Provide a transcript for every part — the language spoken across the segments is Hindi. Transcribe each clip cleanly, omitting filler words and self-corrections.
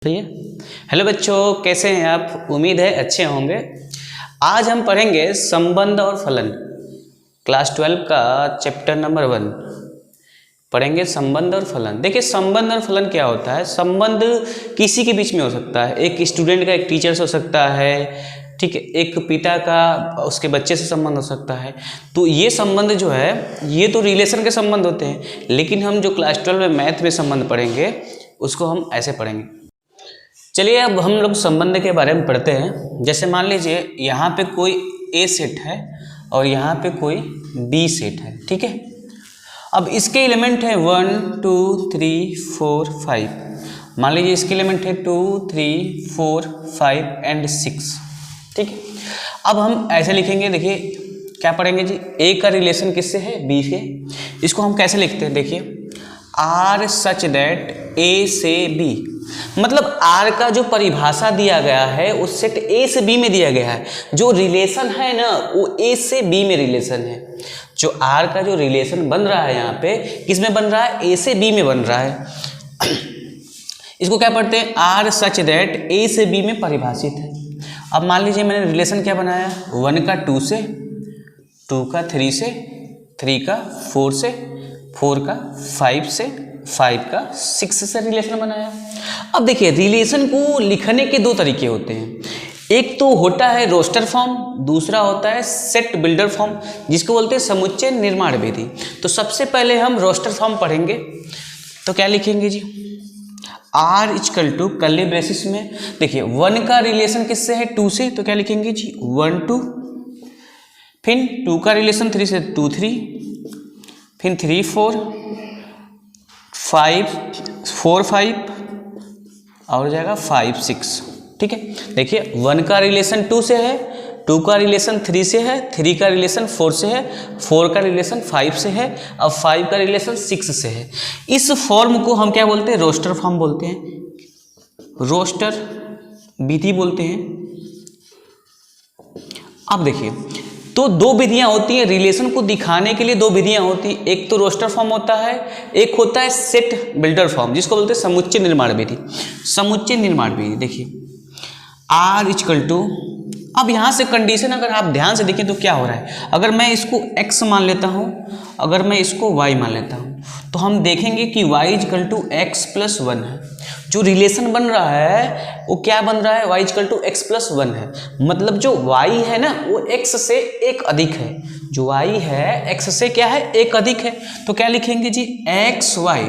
सही है। हेलो बच्चों, कैसे हैं आप? उम्मीद है अच्छे होंगे। आज हम पढ़ेंगे संबंध और फलन। क्लास 12 का चैप्टर नंबर 1 पढ़ेंगे, संबंध और फलन। देखिए, संबंध और फलन क्या होता है। संबंध किसी के बीच में हो सकता है, एक स्टूडेंट का एक टीचर से हो सकता है, ठीक है, एक पिता का उसके बच्चे से संबंध हो सकता है। तो ये संबंध जो है, ये तो रिलेशन के संबंध होते हैं, लेकिन हम जो क्लास 12 में मैथ में संबंध पढ़ेंगे उसको हम ऐसे पढ़ेंगे। चलिए, अब हम लोग संबंध के बारे में पढ़ते हैं। जैसे मान लीजिए यहाँ पे कोई ए सेट है और यहाँ पे कोई बी सेट है, ठीक है। अब इसके एलिमेंट है 1 2 3 4 5। मान लीजिए इसके एलिमेंट है 2 3 4 5 एंड 6, ठीक है। अब हम ऐसे लिखेंगे, देखिए क्या पढ़ेंगे जी, ए का रिलेशन किससे है? बी से। इसको हम कैसे लिखते हैं? देखिए, आर सच दैट ए से बी, मतलब आर का जो परिभाषा दिया गया है उस सेट ए से बी में दिया गया है। जो रिलेशन है ना, वो ए से बी में रिलेशन है। जो आर का जो रिलेशन बन रहा है यहाँ पे, किस में बन रहा है? ए से बी में बन रहा है। इसको क्या पढ़ते हैं? आर सच दैट ए से बी में परिभाषित है। अब मान लीजिए मैंने रिलेशन क्या बनाया, 1 का 2 से, 2 का 3 से, 3 का 4 से, 4 का 5 से, 5 का 6 से रिलेशन बनाया। अब देखिए, रिलेशन को लिखने के दो तरीके होते हैं। एक तो होता है रोस्टर फॉर्म, दूसरा होता है सेट बिल्डर फॉर्म, जिसको बोलते हैं समुच्चय निर्माण विधि। तो सबसे पहले हम रोस्टर फॉर्म पढ़ेंगे। तो क्या लिखेंगे जी, R equal to curly braces में, देखिए 1 का रिलेशन किससे है? 2 से, तो क्या लिखेंगे जी 1 2, फिर 2 का रिलेशन 3 से 2 3, फिर 3 4 5 4 5 और हो जाएगा 5 6, ठीक है। देखिए 1 का रिलेशन 2 से है, 2 का रिलेशन 3 से है, 3 का रिलेशन 4 से है, 4 का रिलेशन 5 से है, अब 5 का रिलेशन 6 से है। इस फॉर्म को हम क्या बोलते हैं? रोस्टर फॉर्म बोलते हैं, रोस्टर विधि बोलते हैं। अब देखिए, तो दो विधियां होती हैं रिलेशन को दिखाने के लिए, दो विधियां होती हैं। एक तो रोस्टर फॉर्म होता है, एक होता है सेट बिल्डर फॉर्म, जिसको बोलते हैं समुच्चय निर्माण विधि। समुच्चय निर्माण विधि, देखिए आर इक्वल टू, अब यहाँ से कंडीशन अगर आप ध्यान से देखें तो क्या हो रहा है, अगर मैं इसको x मान लेता हूँ, अगर मैं इसको y मान लेता हूँ, तो हम देखेंगे कि y equal to x plus 1 है। जो रिलेशन बन रहा है वो क्या बन रहा है? y equal to x plus 1 है। मतलब जो y है ना, वो x से एक अधिक है। जो y है x से क्या है? एक अधिक है। तो क्या लिखेंगे जी, एक्स वाई।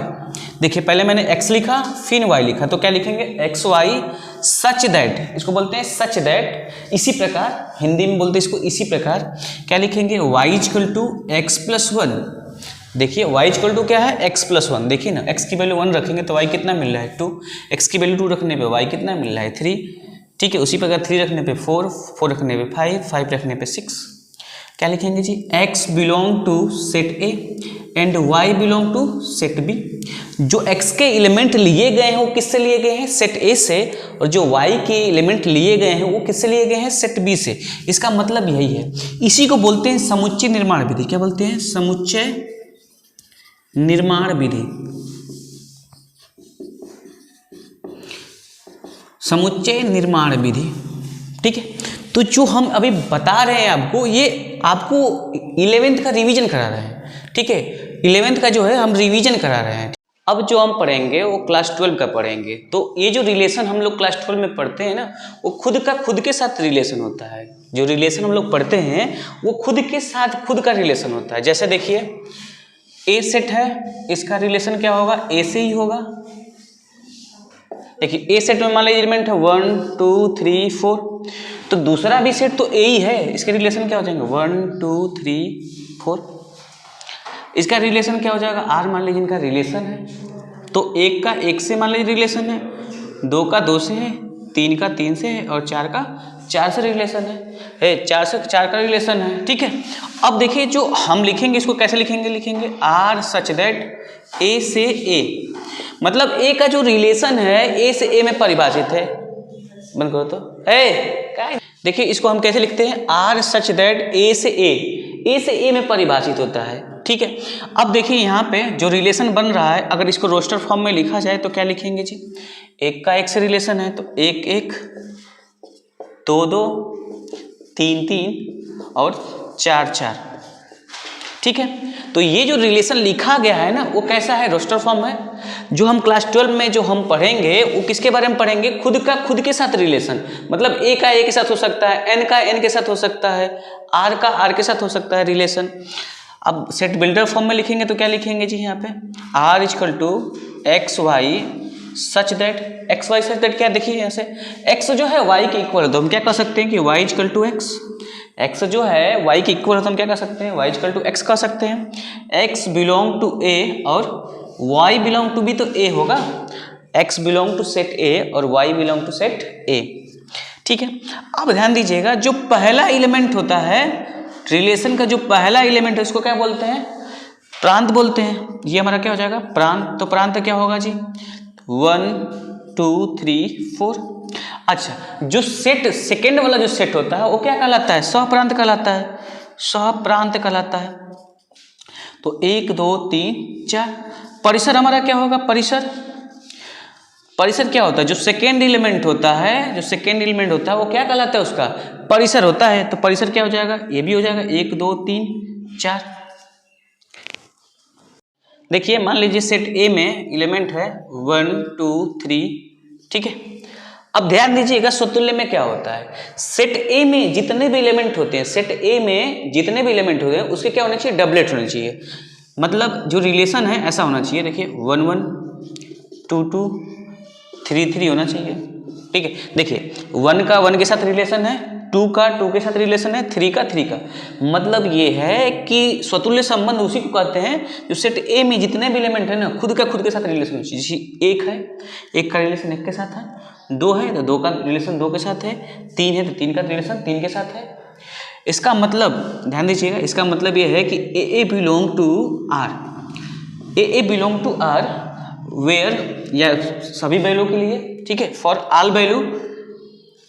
देखिए पहले मैंने x लिखा, फिर y लिखा, तो क्या लिखेंगे? एक्स वाई सच दैट, इसको बोलते हैं सच दैट। इसी प्रकार हिंदी में बोलते हैं इसको इसी प्रकार। क्या लिखेंगे? y equal to x plus 1। देखिए y इक्वल टू क्या है? x plus 1। देखिए ना, x की वैल्यू 1 रखेंगे तो y कितना मिल रहा है? 2। x की वैल्यू 2 रखने पे y कितना मिल रहा है? 3, ठीक है। उसी प्रकार 3 रखने पे 4, 4 रखने पे 5, 5 रखने पे 6। क्या लिखेंगे जी, x belong to set A and y belong to set B. जो x के एलिमेंट लिए गए हैं वो किससे लिए गए हैं? सेट ए से। और जो y के एलिमेंट लिए गए हैं वो किससे लिए गए हैं? सेट बी से। इसका मतलब यही है। इसी को बोलते हैं समुच्चय निर्माण विधि। क्या बोलते हैं? समुच्चय निर्माण विधि। समुच्चय निर्माण विधि, ठीक है। तो जो हम अभी बता रहे हैं आपको, ये आपको 11th का रिवीजन करा रहे हैं, ठीक है। 11th का जो है हम रिवीजन करा रहे हैं। अब जो हम पढ़ेंगे वो क्लास 12 का पढ़ेंगे। तो ये जो रिलेशन हम लोग क्लास 12 में पढ़ते हैं ना, वो खुद के साथ रिलेशन होता है। जो रिलेशन हम लोग पढ़ते हैं वो खुद के साथ खुद का रिलेशन होता है। जैसे देखिए, ए सेट है, इसका रिलेशन क्या होगा? ए से ही होगा। देखिए ए सेट में मान लीजिए एलिमेंट है 1 2 3 4, तो दूसरा भी सेट तो ए ही है, इसके रिलेशन क्या हो जाएंगे? 1 2 3 4। इसका रिलेशन क्या हो जाएगा? आर मान लीजिए इनका रिलेशन है, तो 1 का 1 से मान लीजिए रिलेशन है, 2 का 2 से है, 3 का 3 से है और 4 का 4 से रिलेशन है, 4 से 4 का रिलेशन है, ठीक है। अब देखिए जो हम लिखेंगे, इसको कैसे लिखेंगे? लिखेंगे आर सच दैट ए से ए, मतलब ए का जो रिलेशन है ए से ए में परिभाषित है। बंद करो तो क्या? देखिए इसको हम कैसे लिखते हैं? आर सच दैट ए से ए में परिभाषित होता है। ठीक है। अब देखिए यहाँ पे जो रिलेशन बन रहा है, अगर इसको रोस्टर फॉर्म में लिखा जाए तो क्या लिखेंगे जी, एक का एक से रिलेशन है तो एक एक, दो दो, तीन तीन और चार चार, ठीक है। तो ये जो रिलेशन लिखा गया है ना वो कैसा है, रोस्टर फॉर्म है। जो हम क्लास 12 में जो हम पढ़ेंगे वो किसके बारे में पढ़ेंगे, खुद का खुद के साथ रिलेशन, मतलब ए का ए के साथ हो सकता है, एन का एन के साथ हो सकता है, आर का आर के साथ हो सकता है रिलेशन। अब सेट बिल्डर फॉर्म में लिखेंगे तो क्या लिखेंगे जी, यहाँ पे R equal to x y such that, x y such that क्या, देखिए यहाँ से एक्स जो है वाई के इक्वल है तो हम क्या कह सकते हैं कि y equal to x, x जो है वाई के इक्वल है तो हम क्या कर सकते हैं, वाई इक्वल टू एक्स कह सकते हैं। एक्स बिलोंग टू ए और वाई बिलोंग टू बी तो ए होगा, X belong to set A और Y belong to set A, ठीक है। अब ध्यान दीजिएगा जो पहला एलिमेंट होता है रिलेशन का, जो पहला एलिमेंट है उसको क्या बोलते हैं, प्रांत बोलते हैं। ये हमारा क्या हो जाएगा, प्रांत। तो प्रांत क्या होगा जी, 1 2 3 4। अच्छा, जो सेट सेकेंड वाला जो सेट होता है वो क्या कहलाता है, सहप्रांत कहलाता है, सहप्रांत कहलाता है। तो 1 2 3 4। परिसर हमारा क्या होगा, परिसर, परिसर क्या होता है, जो सेकेंड एलिमेंट होता है, जो सेकेंड एलिमेंट होता है वो क्या कहलाता है, उसका परिसर होता है। तो परिसर क्या हो जाएगा, ये भी हो जाएगा 1 2 3 4। देखिए मान लीजिए सेट ए में एलिमेंट है 1 2 3, ठीक है। अब ध्यान दीजिएगा स्वतुल्य में क्या होता है, सेट ए में जितने भी एलिमेंट होते हैं, सेट ए में जितने भी एलिमेंट होते हैं उसके क्या होना चाहिए, डबलेट होना चाहिए। मतलब जो रिलेशन है ऐसा होना चाहिए, देखिए 1 1 2 2 3 3 होना चाहिए, ठीक है। देखिए 1 का 1 के साथ रिलेशन है, 2 का 2 के साथ रिलेशन है, 3 का 3 का। मतलब ये है कि स्वतुल्य संबंध उसी को कहते हैं जो सेट ए में जितने भी एलिमेंट है ना खुद का खुद के साथ रिलेशन होना चाहिए। जैसे एक है, एक का रिलेशन एक के साथ है, 2 है तो 2 का रिलेशन 2 के साथ है, 3 है तो 3 का रिलेशन 3 के साथ है। इसका मतलब ध्यान दीजिएगा, इसका मतलब ये है कि A belong to R, A belong to R where, या सभी वैल्यू के लिए, ठीक है, for all value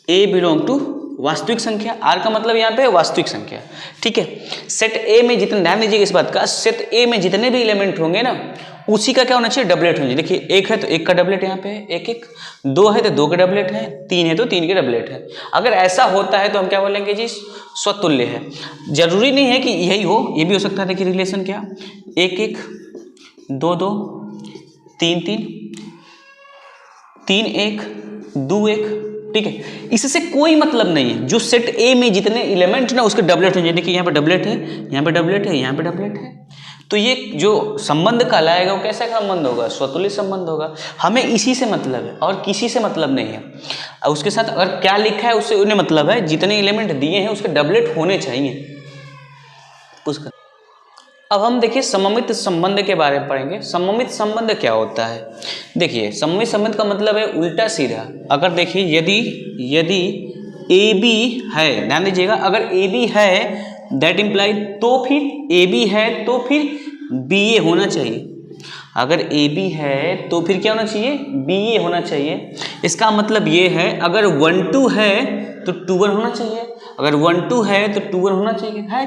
A belong to वास्तविक संख्या, आर का मतलब यहाँ पे वास्तविक संख्या, ठीक है। सेट ए में जितने, ध्यान दीजिएगा इस बात का, सेट ए में जितने भी एलिमेंट होंगे ना उसी का क्या होना चाहिए, डबलेट होना चाहिए। देखिए 1 है तो 1 का डबलेट यहाँ पे है, 1 1, 2 है तो 2 के डबलेट है, 3 है तो 3 के डबलेट है। अगर ऐसा होता है तो हम क्या बोलेंगे जी, स्वतुल्य है। जरूरी नहीं है कि यही हो, ये भी हो सकता है। देखिए रिलेशन क्या, 1 1 2 2 3 3 3 1 2 1, ठीक है। इससे कोई मतलब नहीं है, जो सेट ए में जितने एलिमेंट ना उसके डबलेट होंगे। देखिए यहाँ पे डबलेट है, यहाँ पे डबलेट है, यहाँ पे डबलेट है, तो ये जो संबंध कहलाएगा वो कैसा संबंध होगा, स्वतुल्य संबंध होगा। हमें इसी से मतलब है और किसी से मतलब नहीं है। और उसके साथ अगर क्या लिखा है उससे उन्हें मतलब है, जितने एलिमेंट दिए हैं उसके डबलेट होने चाहिए उसका। अब हम देखिए सममित संबंध के बारे में पढ़ेंगे। सममित संबंध क्या होता है, देखिए सममित संबंध का मतलब है उल्टा सीधा। अगर देखिए यदि ए बी है, ध्यान दीजिएगा, अगर ए बी है दैट इम्प्लाई, तो फिर ए बी है तो फिर बी ए होना चाहिए। अगर ए बी है तो फिर क्या होना चाहिए, बी ए होना चाहिए। इसका मतलब ये है अगर 1 2 है तो 2 1 होना चाहिए, अगर 1 2 है तो 2 1 होना चाहिए, है।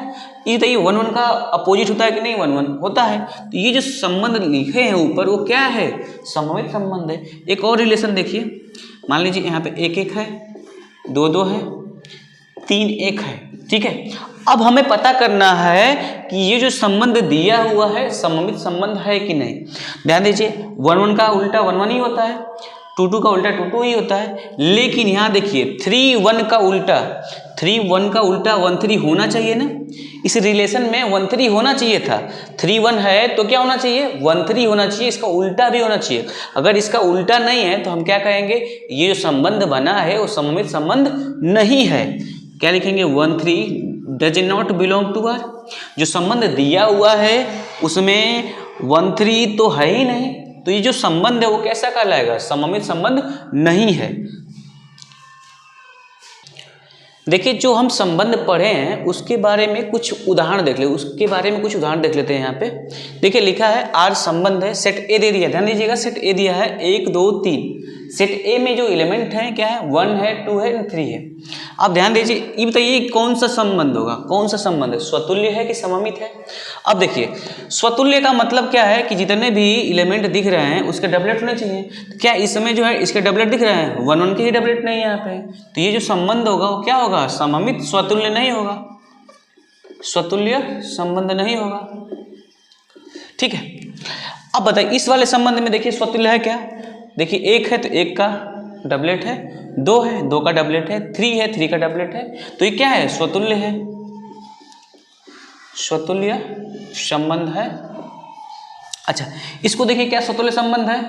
ये बताइए 1 1 का अपोजिट होता है कि नहीं, 1 1 होता है। तो ये जो संबंध लिखे हैं ऊपर वो क्या है, सममित संबंध है। एक और रिलेशन देखिए, मान लीजिए यहाँ पे 1 1 है, 2 2 है, 3 1 है, ठीक है। अब हमें पता करना है कि ये जो संबंध दिया हुआ है सममित संबंध है कि नहीं। ध्यान दीजिए 1 1 का उल्टा 1 1 ही होता है, 2 2 का उल्टा 2 2 ही होता है। लेकिन यहाँ देखिए 3 1 का उल्टा 3 1 का उल्टा 1 3 होना चाहिए ना। इस रिलेशन में 1 3 होना चाहिए था। 3 1 है तो क्या होना चाहिए, 1 3 होना चाहिए, इसका उल्टा भी होना चाहिए। अगर इसका उल्टा नहीं है तो हम क्या कहेंगे, ये जो संबंध बना है वो सममित संबंध नहीं है। क्या लिखेंगे, 1 3 does not belong to R. जो संबंध दिया हुआ है उसमें 1 3 तो है ही नहीं, तो ये जो संबंध है वो कैसा कहलाएगा, सममित संबंध नहीं है। देखिए जो हम संबंध पढ़े हैं उसके बारे में कुछ उदाहरण देख ले, उसके बारे में कुछ उदाहरण देख लेते हैं। यहाँ पे देखिए लिखा है आर संबंध है, सेट ए दे दिया, ध्यान दीजिएगा सेट ए दिया है 1 2 3, सेट ए में जो एलिमेंट है क्या है, 1 है, 2 है, 3 है। आप ध्यान दीजिए, ये बताइए कौन सा संबंध होगा, कौन सा संबंध है, स्वतुल्य है कि सममित है। अब देखिए स्वतुल्य का मतलब क्या है कि जितने भी एलिमेंट दिख रहे हैं उसके डबलेट होने चाहिए। तो क्या इसमें जो है इसके डबलेट दिख रहे हैं, 1 1 के ही डबलेट नहीं है यहाँ पे, तो ये जो संबंध होगा वो क्या होगा, सममित, स्वतुल्य नहीं होगा, स्वतुल्य संबंध नहीं होगा। ठीक है, अब बताइए इस वाले संबंध में देखिए स्वतुल्य है क्या, देखिए 1 है तो 1 का डबलेट है, 2 है 2 का डबलेट है, 3 है 3 का डबलेट है, तो ये क्या है, स्वतुल्य है, स्वतुल्य संबंध है। अच्छा इसको देखिए क्या स्वतुल्य संबंध है,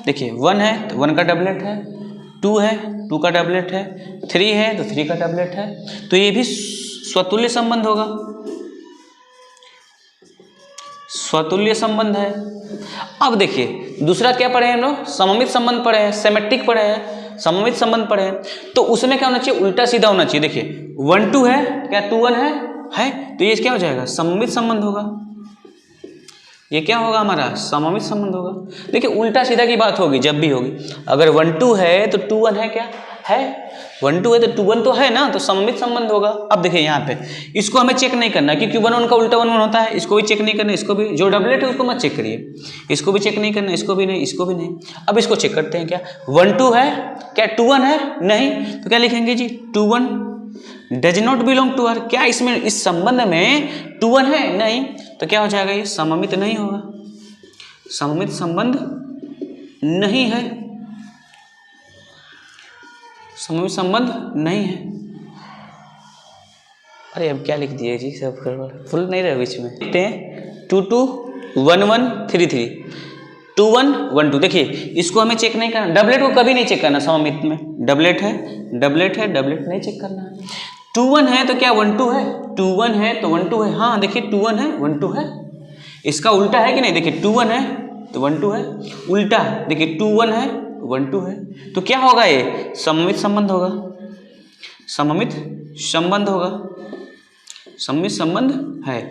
देखिए 1 है तो 1 का डबलेट है, 2 है 2 का डबलेट है, 3 है तो 3 का डबलेट है, तो ये भी स्वतुल्य संबंध होगा, स्वतुल्य संबंध है। अब देखिए दूसरा क्या पढ़े हैं हम लोग, सममित संबंध पढ़े हैं, सिमेट्रिक पढ़े हैं, सममित संबंध पढ़े हैं, तो उसमें क्या होना चाहिए, उल्टा सीधा होना चाहिए। देखिए 1 2 है, क्या 2 1 है, तो ये क्या हो जाएगा, सममित संबंध होगा, ये क्या होगा हमारा, सममित संबंध होगा। देखिए उल्टा सीधा की बात होगी जब भी होगी, अगर 1 2 है तो 2 1 है, क्या है, 1 2 है तो 2 1 तो है ना, तो सममित संबंध होगा। अब देखिए यहाँ पे इसको हमें चेक नहीं करना क्योंकि 1 1 का उल्टा 1 1 होता है, इसको भी चेक नहीं करना, इसको भी, जो डबलेट है उसको मत चेक करिए, इसको भी चेक नहीं करना, इसको भी नहीं, इसको भी नहीं। अब इसको चेक करते हैं, क्या 1 2 है, क्या 2 1 है, नहीं, तो क्या लिखेंगे जी, 2 1 does not belong to R, क्या इसमें इस संबंध में 2 1 है, नहीं, तो क्या हो जाएगा, ये सममित नहीं होगा, सममित संबंध नहीं है, सममित संबंध नहीं है। अरे अब क्या लिख दिए जी, सब फुल नहीं रहे बीच में, देखते हैं 2 2 1 1 3 3 2 1 1 2, देखिए इसको हमें चेक नहीं करना, डबलेट को कभी नहीं चेक करना, सममित में डबलेट है, डबलेट है, डबलेट नहीं चेक करना है। 2 1 है तो क्या 1 2 है, 2 1 है तो 1 2 है, हाँ देखिए 2 1 है 1 2 है, इसका उल्टा है कि नहीं, देखिए 2 1 है तो 1 2 है, उल्टा देखिए 2 1 है 1 2 है, तो क्या होगा, ये सममित संबंध होगा, सममित संबंध होगा, सममित संबंध है।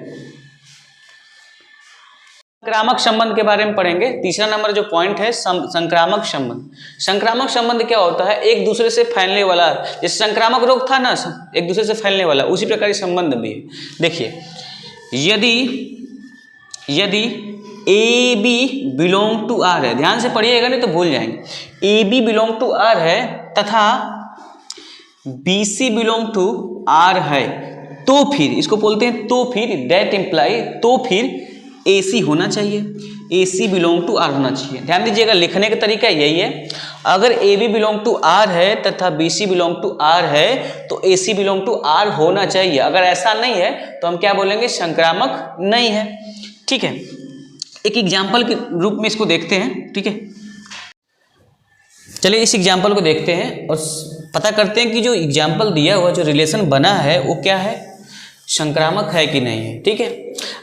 संक्रामक संबंध के बारे में पढ़ेंगे, तीसरा नंबर जो पॉइंट है संक्रामक संबंध। संक्रामक संबंध क्या होता है, एक दूसरे से फैलने वाला, जैसे संक्रामक रोग था ना एक दूसरे से फैलने वाला, उसी प्रकार संबंध भी है। देखिए यदि A B belong to R है, ध्यान से पढ़िएगा नहीं तो भूल जाएंगे, A B belong to R है तथा B C belong to R है, तो फिर इसको बोलते हैं, तो फिर दैट इम्प्लाई, तो फिर ए सी होना चाहिए, ए सी बिलोंग टू आर होना चाहिए। ध्यान दीजिएगा लिखने का तरीका यही है, अगर A B belong to R है तथा B C belong to R है तो A C belong to R होना चाहिए, अगर ऐसा नहीं है तो हम क्या बोलेंगे, संक्रामक नहीं है। ठीक है, एक एग्जाम्पल के रूप में इसको देखते हैं। ठीक है, चलिए इस एग्जाम्पल को देखते हैं और पता करते हैं कि जो एग्जाम्पल दिया हुआ, जो रिलेशन बना है वो क्या है, संक्रामक है कि नहीं है। ठीक है,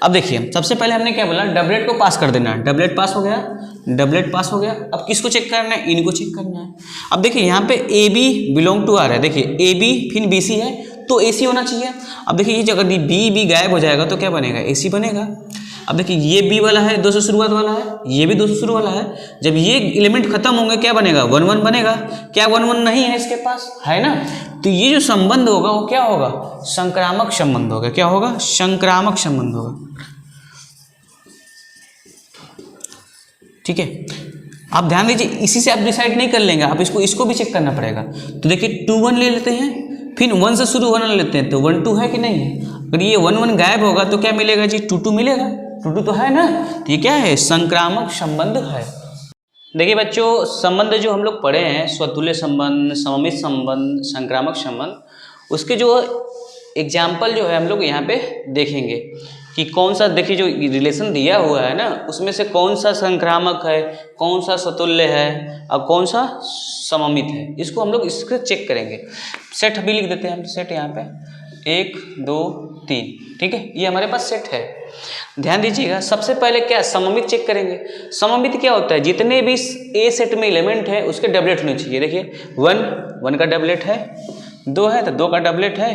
अब देखिए सबसे पहले हमने क्या बोला, डबलेट को पास कर देना है, डबलेट पास हो गया, डबलेट पास हो गया। अब किसको चेक करना है, इनको चेक करना है। अब देखिए यहाँ पे A B belong to R है, देखिए ए बी फिर बी सी है तो ए सी होना चाहिए। अब देखिए ये जगह बी गायब हो जाएगा तो क्या बनेगा, ए सी बनेगा। अब देखिए ये बी वाला है 2 से शुरुआत वाला है, ये भी 2 से शुरू वाला है, जब ये एलिमेंट खत्म होंगे क्या बनेगा, 1 1 बनेगा, क्या 1 1 नहीं है इसके पास, है ना, तो ये जो संबंध होगा वो क्या होगा, संक्रामक संबंध होगा। क्या होगा, संक्रामक संबंध होगा। ठीक है, आप ध्यान दीजिए, इसी से आप डिसाइड नहीं कर लेंगे, आप इसको भी चेक करना पड़ेगा। तो देखिए 2 1 ले लेते हैं, फिर 1 से शुरू होने लेते हैं, तो 1 2 है कि नहीं है। अगर ये 1 1 गायब होगा तो क्या मिलेगा जी, 2 2 मिलेगा, 2 2 तो है ना, तो ये क्या है, संक्रामक संबंध है। देखिए बच्चों, संबंध जो हम लोग पढ़े हैं, स्वतुल्य संबंध, सममित संबंध, संक्रामक संबंध, उसके जो एग्जाम्पल जो है हम लोग यहाँ पे देखेंगे कि कौन सा, देखिए जो रिलेशन दिया हुआ है ना, उसमें से कौन सा संक्रामक है, कौन सा स्वतुल्य है और कौन सा सममित है, इसको हम लोग इसको चेक करेंगे। सेट भी लिख देते हैं हम, सेट यहाँ पे 1 2 3, ठीक है, ये हमारे पास सेट है। ध्यान दीजिएगा, सबसे पहले क्या सममित चेक करेंगे। सममित क्या होता है, जितने भी ए सेट में एलिमेंट है उसके डबलेट होने चाहिए। देखिए 1 का डबलेट है, 2 है तो 2 का डबलेट है,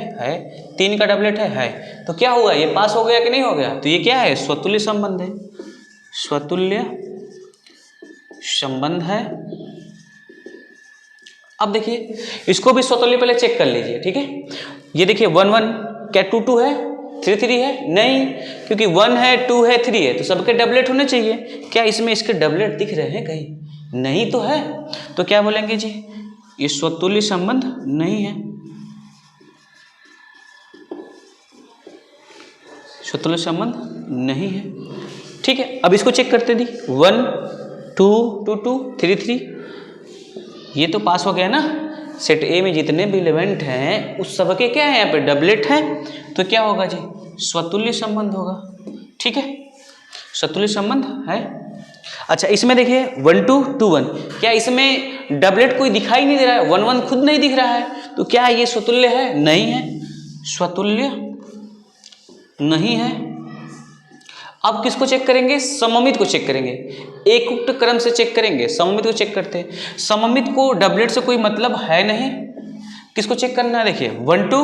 3 का डबलेट है, तो क्या हुआ, ये पास हो गया कि नहीं हो गया, तो ये क्या है, स्वतुल्य संबंध है, स्वतुल्य संबंध है। अब देखिए इसको भी स्वतुल्य पहले चेक कर लीजिए, ठीक है। ये देखिए 1 1, क्या 2 2 है, 3 3 है? नहीं, क्योंकि 1 है, 2 है, 3 है, तो सबके डबलेट होने चाहिए। क्या इसमें इसके डबलेट दिख रहे हैं कहीं? नहीं तो है, तो क्या बोलेंगे जी, ये स्वतुल्य संबंध नहीं है, स्वतुल्य संबंध नहीं है, ठीक है। अब इसको चेक करते दी, 1 2 2 2 3 3, ये तो पास हो गया ना। सेट ए में जितने भी एलिमेंट हैं उस सबके क्या है यहाँ पे डबलेट हैं, तो क्या होगा जी, स्वतुल्य संबंध होगा, ठीक है, स्वतुल्य संबंध है। अच्छा इसमें देखिए 1 2 2 1, क्या इसमें डबलेट कोई दिखाई नहीं दे रहा है, 1 1 खुद नहीं दिख रहा है, तो क्या ये स्वतुल्य है? नहीं है, स्वतुल्य नहीं है। अब किसको चेक करेंगे? सममित को चेक करेंगे, एक उक्त क्रम से चेक करेंगे, सममित को चेक करते हैं। सममित को डबलेट से कोई मतलब है नहीं, किसको चेक करना है? देखिए 1 2,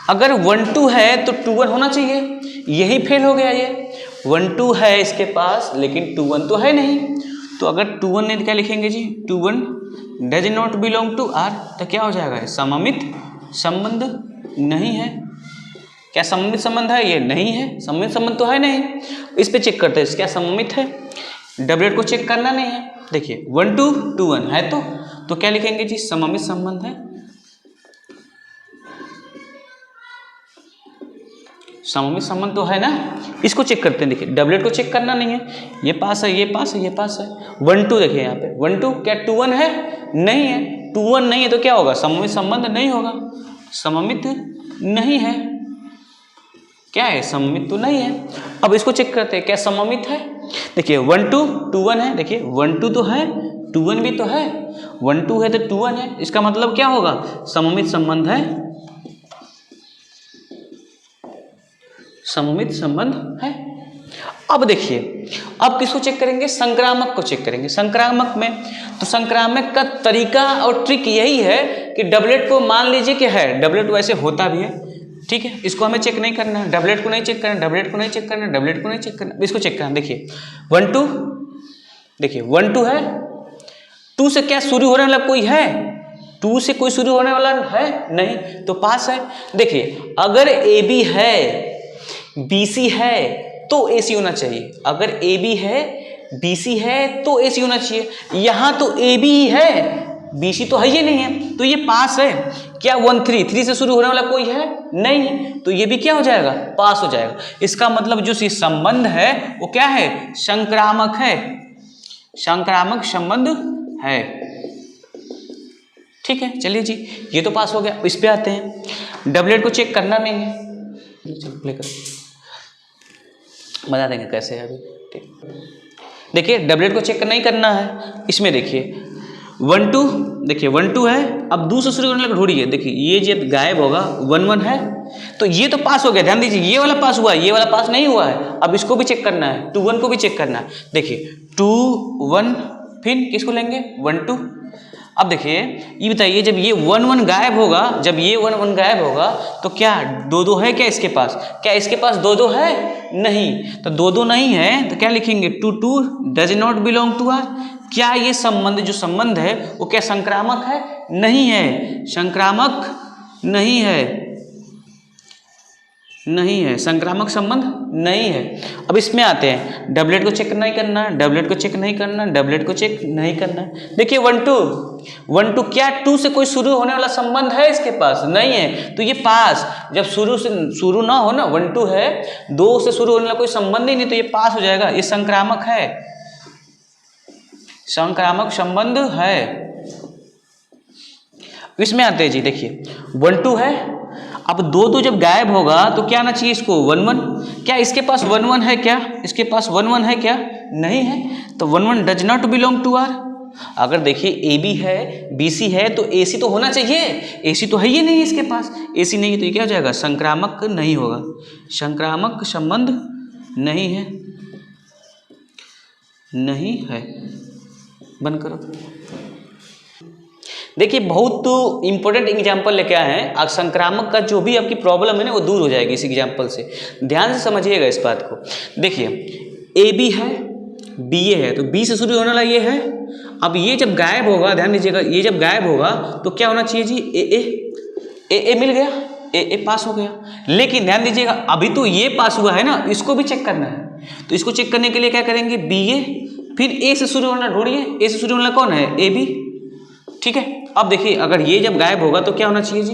अगर 1 2 है तो 2 1 होना चाहिए, यही फेल हो गया। ये 1 2 है इसके पास, लेकिन 2 1 तो है नहीं, तो अगर 2 1 नहीं क्या लिखेंगे जी, 2 1 does not belong to R, तो क्या हो जाएगा, सममित संबंध नहीं है। क्या सममित संबंध है? ये नहीं है, सममित संबंध तो है नहीं। इस पे चेक करते हैं क्या सममित है, डबलेट को चेक करना नहीं है। देखिए 1 2 2 1 है, तो क्या लिखेंगे जी, सममित संबंध है, सममित संबंध तो है ना। इसको चेक करते हैं, देखिए डबलेट को चेक करना नहीं है, ये पास है, ये पास है, ये पास है। 1 2 देखिए यहाँ पे 1 2, क्या 2 1 है? नहीं है, 2 1 नहीं है, तो क्या होगा, सममित संबंध नहीं होगा, सममित नहीं है। क्या है, सममित तो नहीं है। अब इसको चेक करते हैं क्या सममित है। देखिए 1 2 2 1 है, देखिए 1 2 तो है, 2 1 भी तो है, 1 2 है तो 2 1 है, इसका मतलब क्या होगा, सममित संबंध है, सममित संबंध है। अब देखिए, अब किसको चेक करेंगे, संक्रामक को चेक करेंगे। संक्रामक में तो संक्रामक का तरीका और ट्रिक यही है कि डबलेट को मान लीजिए कि है, डबलेट वैसे होता भी है, ठीक है, इसको हमें चेक नहीं करना है, डबलेट को नहीं चेक करना, डबलेट को नहीं चेक करना, डबलेट को नहीं चेक करना, इसको चेक करना। देखिए 1 2, देखिए 1 2 है, 2 से क्या शुरू होने वाला कोई है, 2 से कोई शुरू होने वाला है नहीं, तो पास है। देखिए अगर ए बी है, बी सी है, तो ए सी होना चाहिए, अगर ए बी है, बी सी है, तो ए सी होना चाहिए। यहाँ तो ए बी ही है, बी सी तो है ही नहीं है, तो ये पास है। क्या 1 3, 3 से शुरू होने वाला कोई है नहीं, तो ये भी क्या हो जाएगा, पास हो जाएगा। इसका मतलब जो संबंध है वो क्या है, संक्रामक है, संक्रामक संबंध है, ठीक है। चलिए जी, ये तो पास हो गया। इस पे आते हैं, डबलेट को चेक करना नहीं है, चलो प्ले कर बता देंगे कैसे है अभी, ठीक। देखिए डबलेट को चेक नहीं करना है, इसमें देखिए 1 2, देखिए 1 2 है, अब 2 से शुरू करने लगा, ढूंढिए, देखिए ये जब गायब होगा 1 1 है, तो ये तो पास हो गया। ध्यान दीजिए, ये वाला पास हुआ है, ये वाला पास नहीं हुआ है। अब इसको भी चेक करना है, 2 1 को भी चेक करना है। देखिए 2 1, फिर किसको लेंगे, 1 2। अब देखिए ये बताइए, जब ये 1 1 गायब होगा, जब ये 1 1 गायब होगा, तो क्या 2 2 है क्या इसके पास, क्या इसके पास 2 2 है नहीं, तो 2 2 नहीं है, तो क्या लिखेंगे, 2 2 does not belong to R. क्या ये संबंध, जो संबंध है वो क्या संक्रामक है, नहीं है, संक्रामक नहीं है, नहीं है, संक्रामक संबंध नहीं है। अब इसमें आते हैं, डबलेट को चेक नहीं करना, डबलेट को चेक नहीं करना, डबलेट को चेक नहीं करना। देखिए 1 2 1 2, क्या 2 से कोई शुरू होने वाला संबंध है इसके पास, नहीं है, तो ये पास। जब शुरू ना हो ना, 1 2 है, 2 से शुरू होने वाला कोई संबंध ही नहीं, तो ये पास हो जाएगा, ये संक्रामक है, संक्रामक संबंध है। इसमें आते हैं जी, देखिए 1 2 है, अब 2 2 जब गायब होगा तो क्या आना चाहिए इसको, 1 1। क्या इसके पास 1 1 है, क्या इसके पास 1 1 है, क्या नहीं है, तो 1 1 does not belong to R. अगर देखिए ए बी है, बी सी है, तो ए सी तो होना चाहिए, ए सी तो है ही नहीं इसके पास, ए सी नहीं है, तो ये क्या हो जाएगा, संक्रामक नहीं होगा, संक्रामक संबंध नहीं है, नहीं है। बंद करो। देखिए बहुत इंपॉर्टेंट एग्जाम्पल लेके आए हैं, आज संक्रामक का जो भी आपकी प्रॉब्लम है ना वो दूर हो जाएगी इस एग्जाम्पल से। ध्यान से समझिएगा इस बात को। देखिए ए बी है, बी ए है, तो बी से शुरू होने वाला ये है, अब ये जब गायब होगा, ध्यान दीजिएगा, ये जब गायब होगा तो क्या होना चाहिए जी, ए मिल गया, ए पास हो गया। लेकिन ध्यान दीजिएगा अभी तो ये पास हुआ है ना, इसको भी चेक करना है। तो इसको चेक करने के लिए क्या करेंगे, बी ए, फिर ए से शुरू होना ढूंढिए, ए से शुरू होना कौन है, ए बी, ठीक है। अब देखिए अगर ये जब गायब होगा तो क्या होना चाहिए जी,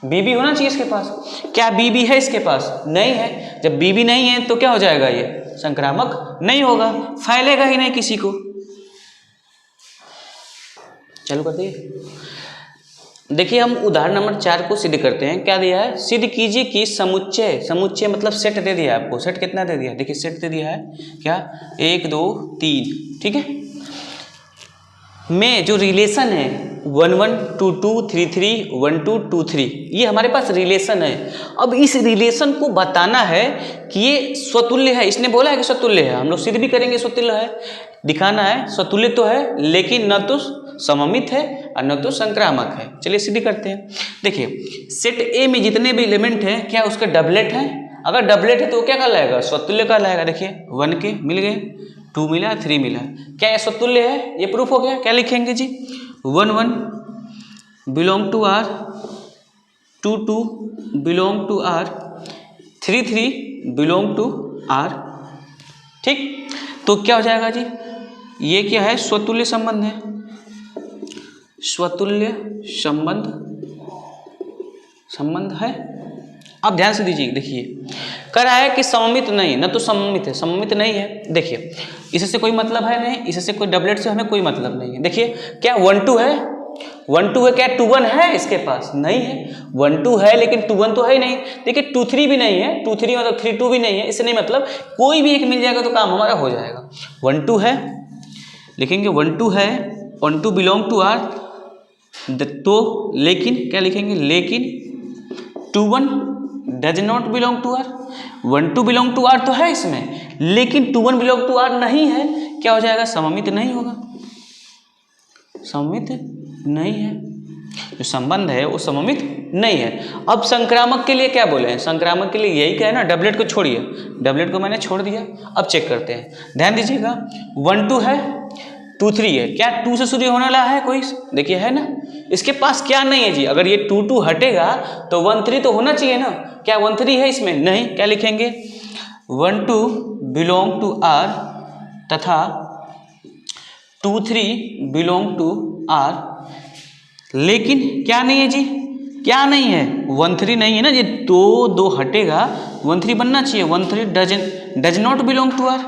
बी बी होना चाहिए इसके पास। क्या बी बी है इसके पास, नहीं है। जब बी बी नहीं है तो क्या हो जाएगा, ये संक्रामक नहीं होगा, फैलेगा ही नहीं किसी को। चालू कर दिए। देखिए हम उदाहरण नंबर 4 को सिद्ध करते हैं। क्या दिया है, सिद्ध कीजिए कि समुच्चय, समुच्चय मतलब सेट दे दिया है आपको। सेट कितना दे दिया है, देखिए सेट दे दिया है क्या, 1 2 3, ठीक है। में जो रिलेशन है 1 1 2 2 3 3 1 2 2 3, ये हमारे पास रिलेशन है। अब इस रिलेशन को बताना है कि ये स्वतुल्य है। इसने बोला है कि स्वतुल्य है, हम लोग सिद्ध भी करेंगे स्वतुल्य है। दिखाना है स्वतुल्य तो है लेकिन न तो सममित है और न तो संक्रामक है। चलिए सिद्ध करते हैं। देखिए सेट ए में जितने भी एलिमेंट हैं क्या उसका डबलेट है। अगर डबलेट है तो क्या कहलाएगा, स्वतुल्य कहलाएगा। देखिए 1 के मिल गए, 2 मिला, 3 मिला, क्या ये स्वतुल्य है, ये प्रूफ हो गया। क्या लिखेंगे जी, 1 1 belong to R, 2 2 belong to R, 3 3 belong to R, ठीक। तो क्या हो जाएगा जी, ये क्या है, स्वतुल्य संबंध है, स्वतुल्य संबंध है। अब ध्यान से दीजिए, देखिए कह रहा है कि सममित नहीं, न तो सममित है, सममित नहीं है। देखिए इससे कोई मतलब है नहीं, इससे कोई डबलेट से हमें कोई मतलब नहीं है। देखिए क्या 1 2 है, 1 2 है, क्या 2 1 है इसके पास, नहीं है। 1 2 है लेकिन 2 1 तो है ही नहीं। देखिए 2 3 भी नहीं है, 2 3 मतलब 3 2 भी नहीं है। इससे नहीं मतलब, कोई भी एक मिल जाएगा तो काम हमारा हो जाएगा। 1 2 है, लिखेंगे 1 2 है, 1 2 बिलोंग टू आर, तो लेकिन क्या लिखेंगे, लेकिन 2 1 does not belong to R. 1 2 belong to R तो है इसमें, लेकिन 2 1 बिलोंग टू आर नहीं है। क्या हो जाएगा, सममित नहीं होगा, सममित नहीं है। जो संबंध है वो सममित नहीं है। अब संक्रामक के लिए क्या बोले हैं, संक्रामक के लिए यही क्या है ना, डबलेट को छोड़िए, डबलेट को मैंने छोड़ दिया। अब चेक करते हैं, ध्यान दीजिएगा 1 2 है, 2 3 है, क्या 2 से शुरू होने वाला है कोई, देखिए है ना। इसके पास क्या नहीं है जी, अगर ये 2 2 हटेगा तो 1 3 तो होना चाहिए ना। क्या 1 3 है इसमें, नहीं। क्या लिखेंगे, 1 2 बिलोंग टू आर तथा 2 3 बिलोंग टू आर, लेकिन क्या नहीं है जी, क्या नहीं है, 1 3 नहीं है ना। ये 2 2 हटेगा, 1 3 बनना चाहिए। 1 3 does not belong to R,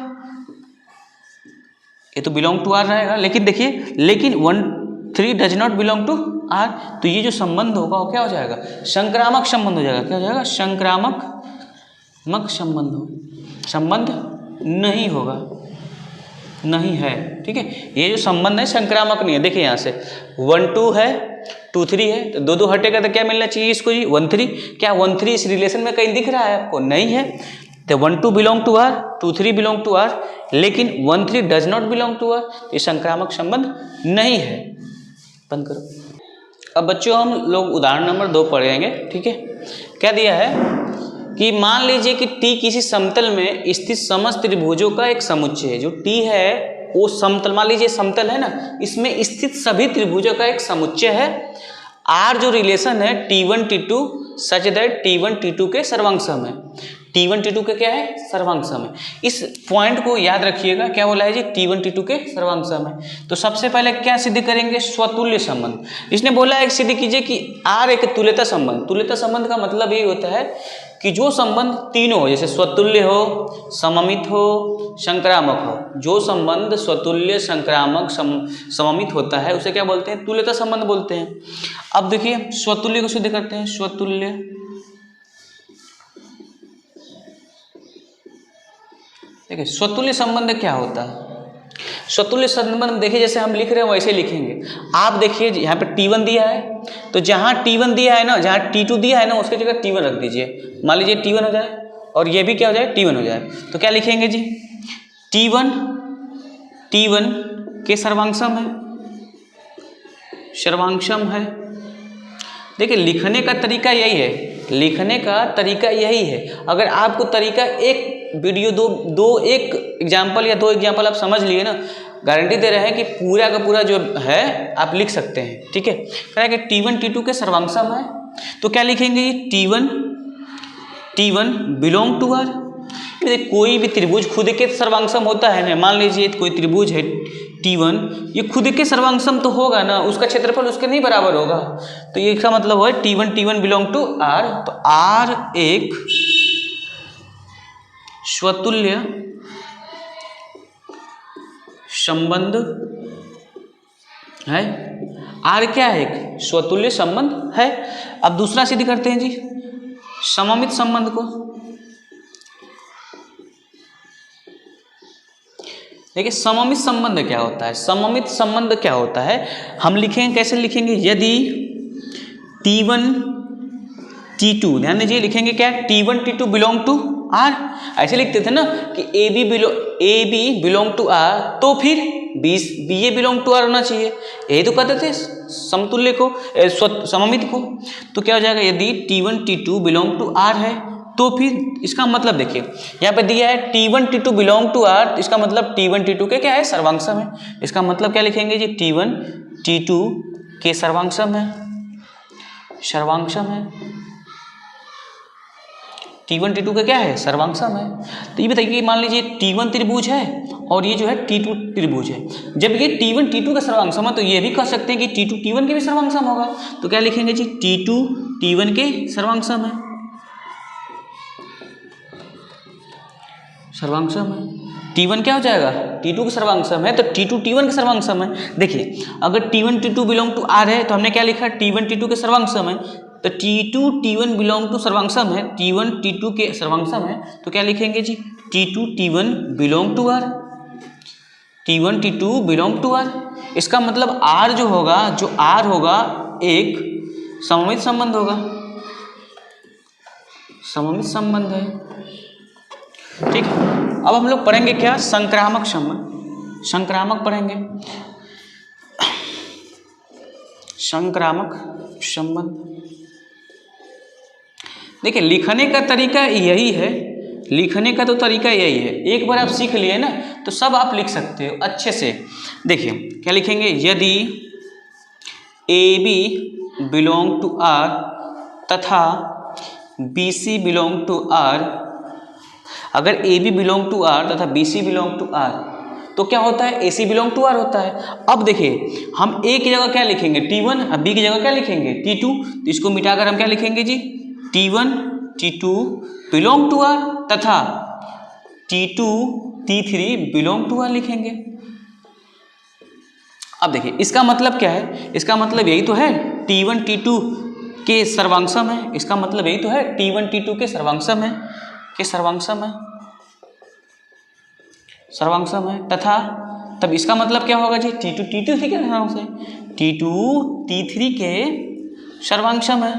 ये तो बिलोंग टू आर रहेगा। लेकिन देखिए, लेकिन 1 3 does not belong to R, तो ये जो संबंध होगा वो क्या हो जाएगा, संक्रामक संबंध हो जाएगा। क्या हो जाएगा, संक्रामक संबंध नहीं होगा, नहीं है, ठीक है। ये जो संबंध है संक्रामक नहीं है। देखिए यहाँ से 1 2 है, 2 3 है, तो 2 2 हटेगा तो क्या मिलना चाहिए इसको जी, 1 3। क्या 1 3 इस रिलेशन में कहीं दिख रहा है आपको, नहीं है। तो 1 2 belong to R, 2 3 belong to R, लेकिन 1 3 does not belong to R, ये संक्रामक संबंध नहीं है। बंद करो। अब बच्चों हम लोग उदाहरण नंबर 2 पढ़ेंगे, ठीक है। क्या दिया है कि मान लीजिए कि T किसी समतल में स्थित समस्त त्रिभुजों का एक समुच्चय है। जो T है वो समतल, मान लीजिए समतल है ना, इसमें स्थित सभी त्रिभुजों का एक समुच्चय है। R जो रिलेशन है T1 T2 such that T1 T2 के सर्वांग सम है। T1 T2 के क्या है, सर्वांग सम है। इस पॉइंट को याद रखिएगा, क्या बोला है जी, T1 T2 के सर्वांग सम है। तो सबसे पहले क्या सिद्ध करेंगे, स्वतुल्य संबंध। इसने बोला है सिद्ध कीजिए कि R एक तुल्यता संबंध। तुल्यता संबंध का मतलब ये होता है कि जो संबंध तीनों हो, जैसे स्वतुल्य हो, सममित हो, संक्रामक हो, जो संबंध स्वतुल्य, संक्रामक, सममित होता है उसे क्या बोलते हैं, तुल्यता संबंध बोलते हैं। अब देखिए स्वतुल्य को सिद्ध करते हैं। स्वतुल्य, देखिए स्वतुल्य संबंध क्या होता है। स्वतुल्य संबंध देखिए जैसे हम लिख रहे हैं वैसे लिखेंगे। आप देखिए यहाँ पे T1 दिया है, तो जहाँ T1 दिया है ना, जहाँ T2 दिया है ना, उसकी जगह T1 रख दीजिए। मान लीजिए T1 हो जाए और ये भी क्या हो जाए, T1 हो जाए, तो क्या लिखेंगे जी, T1 के सर्वांगसम है, सर्वांगसम है। देखिए लिखने का तरीका यही है, लिखने का तरीका यही है। अगर आपको तरीका एक वीडियो एक एग्जाम्पल या दो एग्जाम्पल आप समझ लिए ना, गारंटी दे रहे हैं कि पूरा का पूरा जो है आप लिख सकते हैं। ठीक है, कह रहा है कि T1 T2 के सर्वांगसम है, तो क्या लिखेंगे ये T1 बिलोंग टू आर। कोई भी त्रिभुज खुद के सर्वांगसम होता है ना, मान लीजिए कोई त्रिभुज है T1, ये खुद के सर्वांगसम तो होगा ना, उसका क्षेत्रफल उसके नहीं बराबर होगा, तो ये इसका मतलब है T1 बिलोंग टू आर, तो आर एक स्वतुल्य संबंध है। आर क्या है, एक स्वतुल्य संबंध है। अब दूसरा सिद्ध करते हैं जी, सममित संबंध को। देखिए सममित संबंध क्या होता है, सममित संबंध क्या होता है, हम लिखेंगे, कैसे लिखेंगे, यदि T1 T2, ध्यान दीजिए लिखेंगे क्या, T1 T2 belong to are, ऐसे लिखते थे ना कि A B belong to R, तो फिर B A belong to R होना चाहिए, यही तो कहते थे समतुल्य को, सममित को। तो क्या हो जाएगा, यदि T1 T2 belong to R है, तो फिर इसका मतलब देखिए यहाँ पे दिया है T1 T2 belong to R, इसका मतलब T1 T2 के क्या है, सर्वांगसम है। इसका मतलब क्या लिखेंगे जी, T1 T2 के सर्वांगसम है, T1 T2 का क्या है, सर्वांगसम है। तो ये बताइए, मान लीजिए T1 त्रिभुज है और ये जो है T2 त्रिभुज है, जब ये T1 T2 का सर्वांगसम है, तो ये भी कह सकते हैं कि T2 T1 के भी सर्वांगसम होगा। तो क्या लिखेंगे जी, T2 T1 के सर्वांगसम है, T1 क्या हो जाएगा, T2 के सर्वांगसम है, तो T2 T1 के सर्वांगसम है। देखिए अगर T1 T2 belong to R है, तो हमने क्या लिखा, T1 T2 के सर्वांगसम है, तो T2 T1 बिलोंग टू सर्वांगसम है, T1 T2 के सर्वांगसम है, तो क्या लिखेंगे जी, T2 T1 belong to R, T1 T2 belong to R. इसका मतलब आर जो आर होगा एक सममित संबंध होगा, सममित संबंध है। ठीक है, अब हम लोग पढ़ेंगे क्या, संक्रामक संबंध, संक्रामक पढ़ेंगे, संक्रामक संबंध। देखिए लिखने का तरीका यही है, लिखने का तो तरीका यही है, एक बार आप सीख लिए ना तो सब आप लिख सकते हो अच्छे से। देखिए क्या लिखेंगे, यदि A B belong to R तथा B C belong to R, अगर A B belong to R तथा B C belong to R, तो क्या होता है, A C belong to R होता है। अब देखिए हम ए की जगह क्या लिखेंगे, T1, अब बी की जगह क्या लिखेंगे, T2, तो इसको मिटाकर हम क्या लिखेंगे जी, T1 T2 belong to R तथा T2 T3 belong to are लिखेंगे। अब देखिए इसका मतलब क्या है, इसका मतलब यही तो है T1 T2 के सर्वांगसम है, इसका मतलब यही तो है T1 T2 के सर्वांगसम है, सर्वांगसम है तथा तब इसका मतलब क्या होगा जी, T2 T2 ठीक है ना, से T2 T3 के सर्वांगसम है।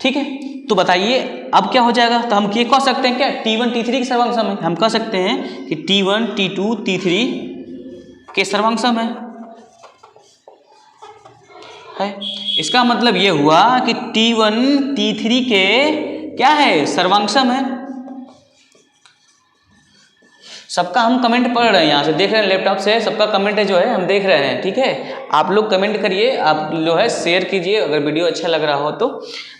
ठीक है, तो बताइए अब क्या हो जाएगा, तो हम ये कह सकते हैं क्या, T1 T3 के सर्वांगसम है, हम कह सकते हैं कि T1 T2 T3 के सर्वांगसम है। इसका मतलब ये हुआ कि T1 T3 के क्या है, सर्वांगसम है। सबका हम कमेंट पढ़ रहे हैं, यहाँ से देख रहे हैं लैपटॉप से, सबका कमेंट है जो है हम देख रहे हैं। ठीक है, आप लोग कमेंट करिए, आप जो है शेयर कीजिए अगर वीडियो अच्छा लग रहा हो तो।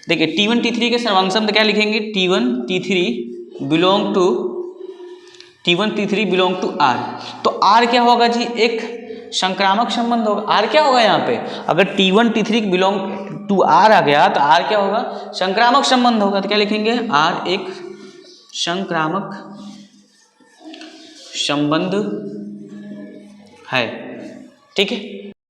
देखिए T1 T3 के सर्वांगसम तो क्या लिखेंगे, T1 T3 belong to R, तो R क्या होगा जी, एक संक्रामक संबंध होगा। R क्या होगा यहाँ पे, अगर T1 T3 belong to R आ गया तो R क्या होगा, संक्रामक संबंध होगा। तो क्या लिखेंगे, R एक संक्रामक संबंध है। ठीक है,